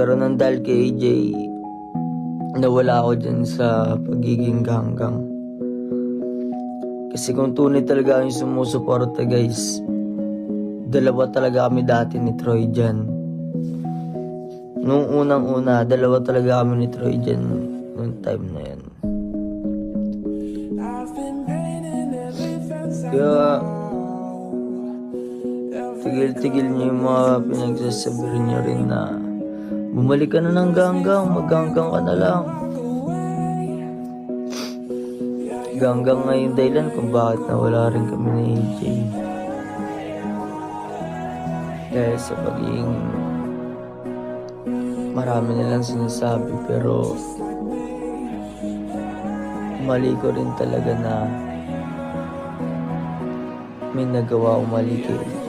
Pero nang dahil kay AJ, nawala ako dyan sa pagiging ganggang. Kasi kung tunay talaga yung sumusuporta guys, dalawa talaga kami dati ni Troy dyan. Nung unang-una, dalawa talaga kami ni Troy dyan nung time na yan. Kaya tigil-tigil niyo yung mga pinagsasabi niyo rin na bumalik ka na ng ganggang, magganggang ka na lang. Ganggang nga yung dahilan kung bakit nawala rin kami ni AJ. Dahil sa pagiging marami nilang sinasabi, pero mali ko rin talaga na may nagawa o mali kay